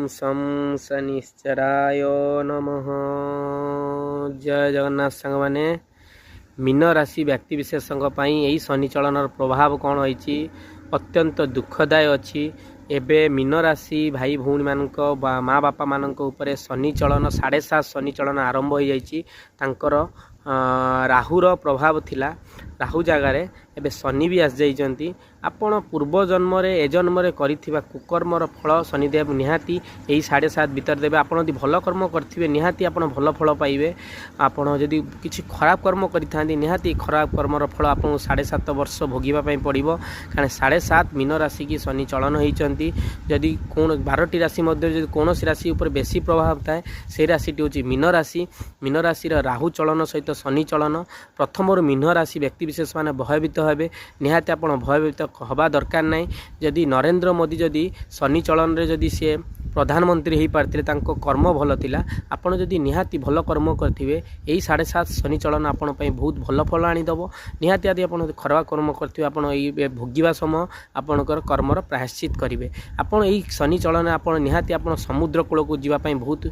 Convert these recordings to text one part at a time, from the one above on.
शं शनिश्चराय नमः। जय जगन्नाथ सांग मैंने मीन राशि व्यक्ति विशेष यही शनि चलनर प्रभाव कौन होइछि अत्यंत दुखदाय अच्छी। एबे मीन राशि भाई भौणी मानक माँ बापा मानक उपरे शनि चलन 7.5 शनि चलन आरंभ हो जाइछि। तांकर राहुर प्रभाव थिला राहु जगार एबे शनि भी आस जाइछन्ति। आपण पूर्व जन्म ए जन्म करिथिबा कुकर्मर फल शनिदेव निहाती यही 7.5 भीतर देवे। आपड़ यदि भल कर्म करेंगे निहाती आप भल फल पाइबे। आपड़ जदि किसी खराब कर्म करि निहाती खराब कर्मर फल आपको 7.5 वर्ष भोगवाई पड़ो। कारण 7.5 मीन राशि की शनि चलन होती। जदि कौन 12टी राशि मध्य कौन राशि उपर बेसी प्रभाव थाए से राशिटी हूँ मीन राशि। मीन राशि राहु चलन सहित शनि चलन प्रथम मीन राशि व्यक्ति विशेष मैंने भयभीत हे निहाती आप भयभीत हवा दरकार नहीं। जदि नरेंद्र मोदी जदि शनि चलन रे जदि सी प्रधानमंत्री हो पार्थे कर्म भल थिला आपण जदि निहाती भल कर्म करेंगे यही 7.5 शनि चलन आपण बहुत भल फल आनीदेव। निहाती यदि आप खराब कर्म करेंगे आप भोगवा समय आपणकर कर्मर प्रायश्चित करेंगे। आपड़ यही शनि चलन आप निहाती आप समुद्र कूल को जावाई बहुत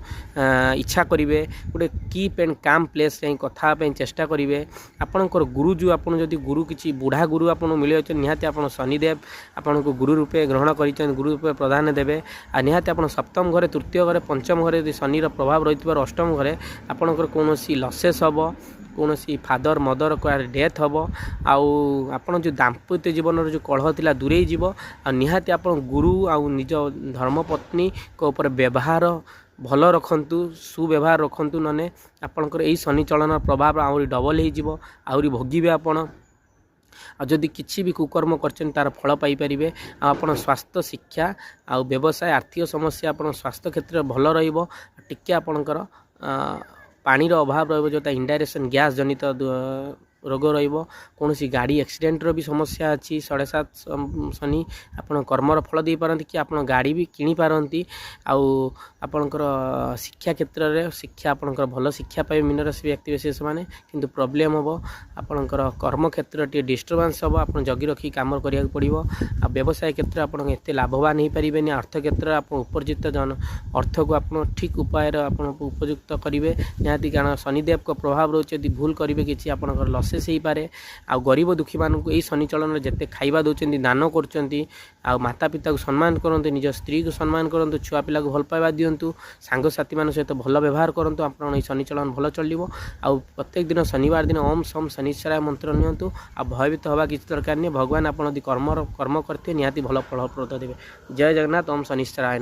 इच्छा करेंगे। गोटे कीप एंड काम प्लेस कथा चेष्टा करेंगे। आपणकर गुरु जो आप गुरु किसी बुढ़ा गुरु आप मिले निहाती आप शनिदेव आपन को गुरु रूपे ग्रहण कर गुरु रूपे प्रदान देवे। आ निहाती आप सप्तम घरे तृतीय घरे पंचम घरे यदि शनि प्रभाव रही अष्टम घरे आपणकर कौन लसेस हम कौन फादर मदर को डेथ हम आपड़ जो दाम्पत्य जीवन जो कलह था दूरे जीव। निहाती आप गुरु आउ निज धर्मपत्नी को ऊपर व्यवहार भल रखु सुव्यवहार रखु नने आपणकर यही शनि चलन प्रभाव आहरी डबल हो आहरी भोगे। आपण जदि किसी भी कुकर्म कर तार फल पाइपर। आप स्वास्थ्य शिक्षा आ व्यवसाय आर्थिक समस्या आप स्वास्थ्य क्षेत्र में भल रे आपणकर पानी अभाव रोटा इंडायरेक्शन गैस जनित रोग कौन सी गाड़ी एक्सीडेंटर भी समस्या अच्छी। 7.5 शनि आप कर्मर फल दे पारती कि आप गाड़ी भी किनी पारती। आपणकर शिक्षा क्षेत्र में शिक्षा आपणकर भल शिक्षा पाए मीन राशि व्यक्ति विशेष मैंने किंतु प्रॉब्लम हम आपणकर कर्म क्षेत्र टे डिस्टर्बांस हम आप जगी रखी काम करा पड़ो। आ व्यवसाय क्षेत्र आप लाभवान हो पारे। अर्थ क्षेत्र आप उपर्जित जन अर्थ को आप ठीक उपाय उपयुक्त करेंगे निहाती। कारण शनिदेव को प्रभाव रोचे यदि भूल करेंगे कि आपणकर लसेस हो पारे। आ गरीब दुखी मानक यही शनि चलन जिते खाइबा दौरान दान कर माता पिता को सम्मान करते निज स्त्री को सम्मान करूँ छुआ पिला को भल पाइबा दिंतु सांगसाथी मान सहित भल व्यवहार करूँ आप शनि चलन भल चलो। आ प्रत्येक दिन शनिवार दिन ओम सम शनिश्चराय मंत्र नियंतु। आ भयभीत हवा किसी दरकार नहीं। भगवान आप कर्म करते निहाती भल फलप्रद देवे। जय जगन्नाथ। ओम शनिश्चराय।